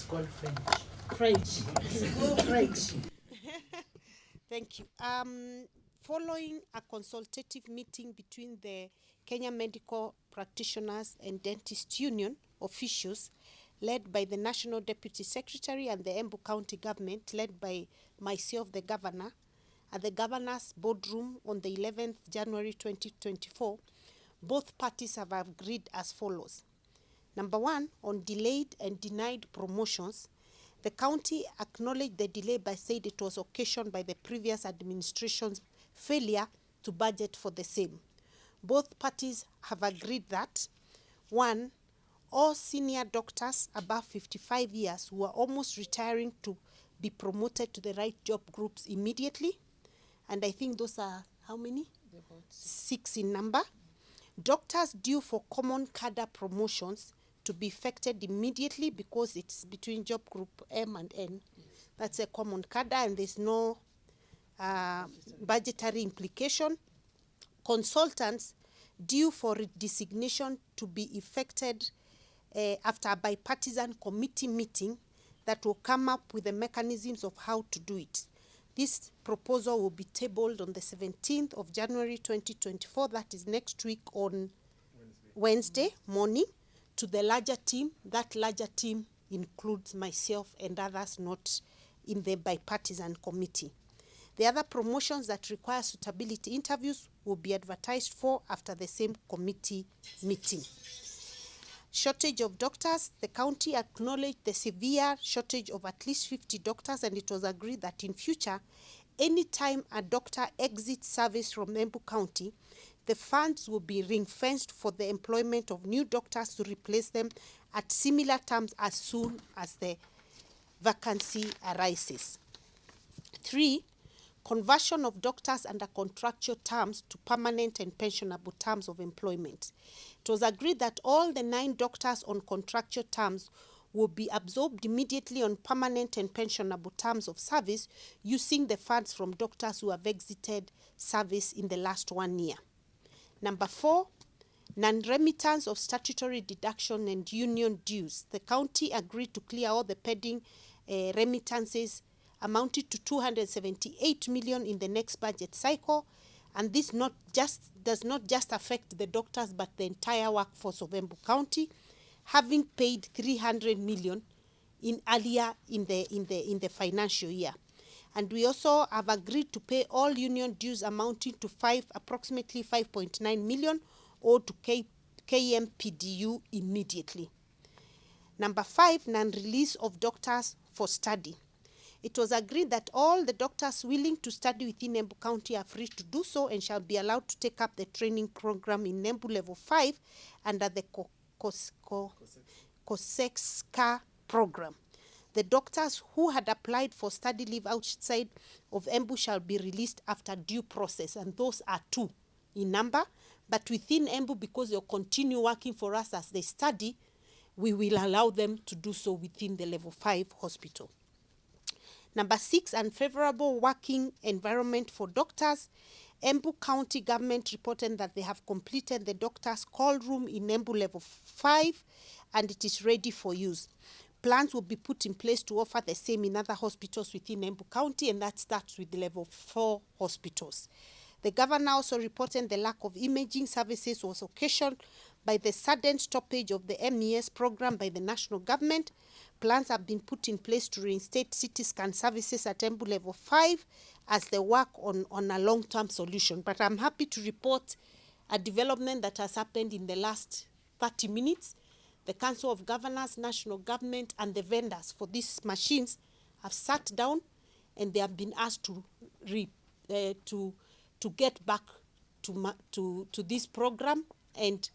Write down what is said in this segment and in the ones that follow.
It's called French. French. Thank you. Following a consultative meeting between the Kenya Medical Practitioners and Dentist Union officials, led by the National Deputy Secretary and the Embu County Government, led by myself, the Governor, at the Governor's Boardroom on the 11th January 2024, both parties have agreed as follows. Number one, on delayed and denied promotions, the county acknowledged the delay by saying it was occasioned by the previous administration's failure to budget for the same. Both parties have agreed that, one, all senior doctors above 55 years who are almost retiring to be promoted to the right job groups immediately. And I think those are how many? 6 in number. Doctors due for common cadre promotions to be effected immediately because it's between job group M and N. That's a common cadre and there's no budgetary implication. Consultants due for designation to be effected after a bipartisan committee meeting that will come up with the mechanisms of how to do it. This proposal will be tabled on the 17th of January 2024, that is next week on Wednesday morning, to the larger team. That larger team includes myself and others not in the bipartisan committee. The other promotions that require suitability interviews will be advertised for after the same committee meeting. Shortage of doctors. The county acknowledged the severe shortage of at least 50 doctors, and it was agreed that in future, anytime a doctor exits service from Embu County, the funds will be ring-fenced for the employment of new doctors to replace them at similar terms as soon as the vacancy arises. 3, conversion of doctors under contractual terms to permanent and pensionable terms of employment. It was agreed that all the 9 doctors on contractual terms will be absorbed immediately on permanent and pensionable terms of service using the funds from doctors who have exited service in the last 1 year. Number 4, non-remittance of statutory deduction and union dues. The county agreed to clear all the pending remittances amounted to 278 million in the next budget cycle, and this does not just affect the doctors but the entire workforce of Embu County, having paid 300 million earlier in the financial year. And we also have agreed to pay all union dues amounting to approximately 5.9 million owed to KMPDU immediately. Number 5, non-release of doctors for study. It was agreed that all the doctors willing to study within Embu County are free to do so and shall be allowed to take up the training program in Embu Level 5 under the COSEXCA program. The doctors who had applied for study leave outside of Embu shall be released after due process, and those are 2 in number. But within Embu, because they'll continue working for us as they study, we will allow them to do so within the Level 5 hospital. Number 6, unfavorable working environment for doctors. Embu County government reported that they have completed the doctor's call room in Embu Level 5 and it is ready for use. Plans will be put in place to offer the same in other hospitals within Embu County, and that starts with the Level 4 hospitals. The governor also reported the lack of imaging services was occasioned by the sudden stoppage of the MES program by the national government. Plans have been put in place to reinstate CT scan services at Embu Level 5 as they work on a long-term solution. But I'm happy to report a development that has happened in the last 30 minutes. The Council of Governors, national government, and the vendors for these machines have sat down and they have been asked to get back to this program and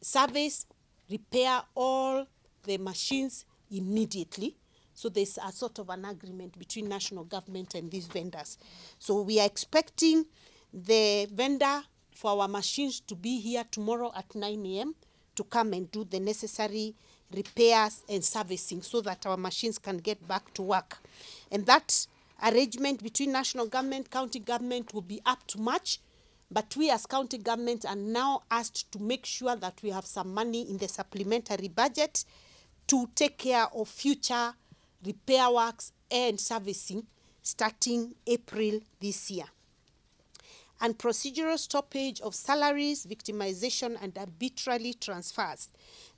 service, repair all the machines immediately. So there's a sort of an agreement between national government and these vendors. So we are expecting the vendor for our machines to be here tomorrow at 9 a.m. to come and do the necessary repairs and servicing so that our machines can get back to work. And that arrangement between national government, county government will be up to March, but we as county government are now asked to make sure that we have some money in the supplementary budget to take care of future repair works and servicing starting April this year. And procedural stoppage of salaries, victimization, and arbitrary transfers.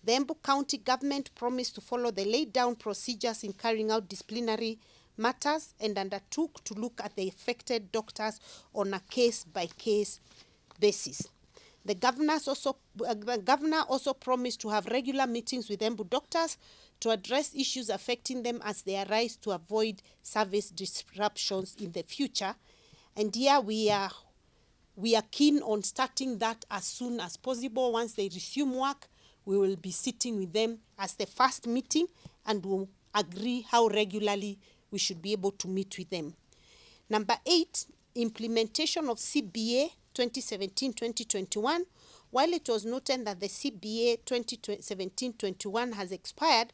The Embu County government promised to follow the laid down procedures in carrying out disciplinary matters and undertook to look at the affected doctors on a case-by-case basis. The governor also promised to have regular meetings with Embu doctors to address issues affecting them as they arise to avoid service disruptions in the future. And here we are keen on starting that as soon as possible. Once they resume work, we will be sitting with them as the first meeting and we'll agree how regularly we should be able to meet with them. Number 8, implementation of CBA 2017-2021. While it was noted that the CBA 2017-21 has expired,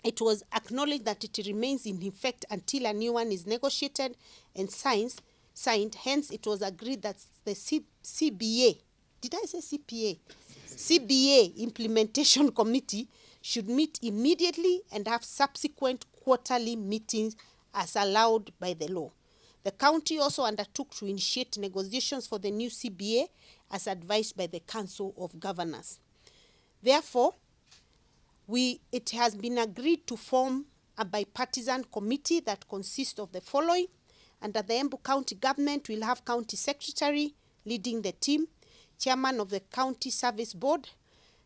it was acknowledged that it remains in effect until a new one is negotiated and signed. Hence, it was agreed that the CBA, did I say CPA? CBA Implementation Committee should meet immediately and have subsequent quarterly meetings as allowed by the law. The county also undertook to initiate negotiations for the new CBA as advised by the Council of Governors. Therefore, it has been agreed to form a bipartisan committee that consists of the following. Under the Embu County government, we'll have County Secretary leading the team, Chairman of the County Service Board,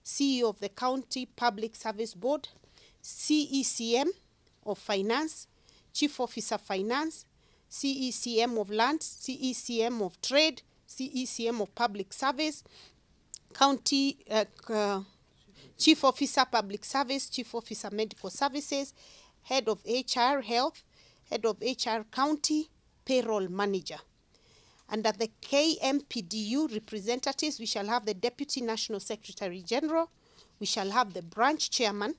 CEO of the County Public Service Board, CECM of Finance, Chief Officer Finance, CECM of Lands, CECM of Trade, CECM of Public Service, County Chief Officer Public Service, Chief Officer Medical Services, Head of HR Health, Head of HR County, Payroll Manager. Under the KMPDU representatives, we shall have the Deputy National Secretary General, we shall have the branch chairman,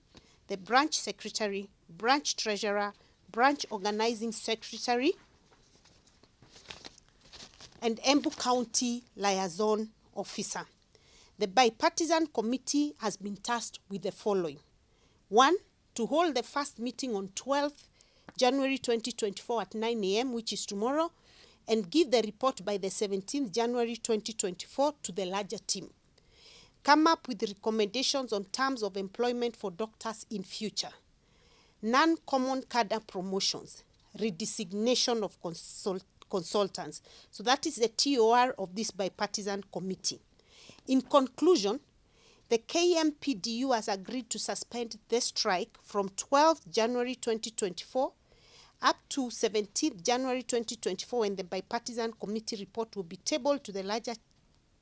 the branch secretary, branch treasurer, branch organizing secretary, and Embu County liaison officer. The bipartisan committee has been tasked with the following. 1, to hold the first meeting on 12th January 2024 at 9 a.m., which is tomorrow, and give the report by the 17th January 2024 to the larger team. Come up with recommendations on terms of employment for doctors in future. Non-common cadre promotions, redesignation of consultants. So that is the TOR of this bipartisan committee. In conclusion, the KMPDU has agreed to suspend the strike from 12th January 2024 up to 17th January 2024 when the bipartisan committee report will be tabled to the larger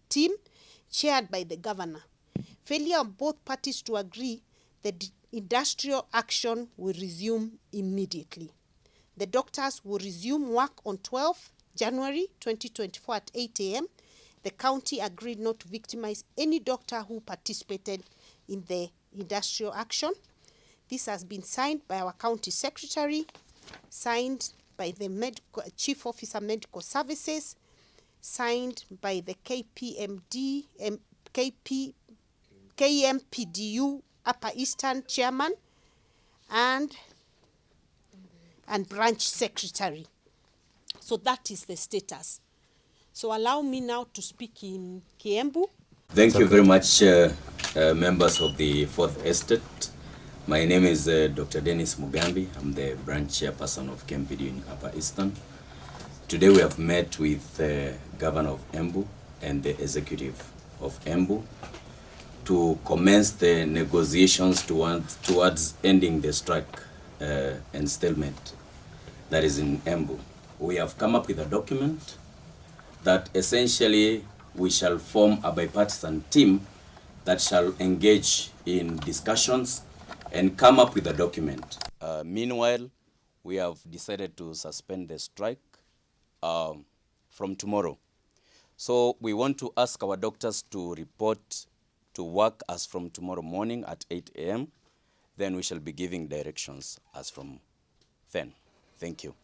team chaired by the governor. Failure of both parties to agree, the industrial action will resume immediately. The doctors will resume work on 12th January 2024 at 8 a.m. The county agreed not to victimize any doctor who participated in the industrial action. This has been signed by our county secretary, signed by the Chief Officer Medical Services, signed by the KMPDU Upper Eastern Chairman and branch secretary. So that is the status. So allow me now to speak in Kiembu. Thank you very much, members of the Fourth Estate. My name is Dr. Dennis Mugambi. I'm the branch chairperson of KMPD in Upper Eastern. Today we have met with the Governor of Embu and the Executive of Embu to commence the negotiations towards ending the strike and stalemate that is in Embu. We have come up with a document that essentially we shall form a bipartisan team that shall engage in discussions and come up with a document. Meanwhile, we have decided to suspend the strike from tomorrow. So we want to ask our doctors to report to work as from tomorrow morning at 8 a.m. Then we shall be giving directions as from then. Thank you.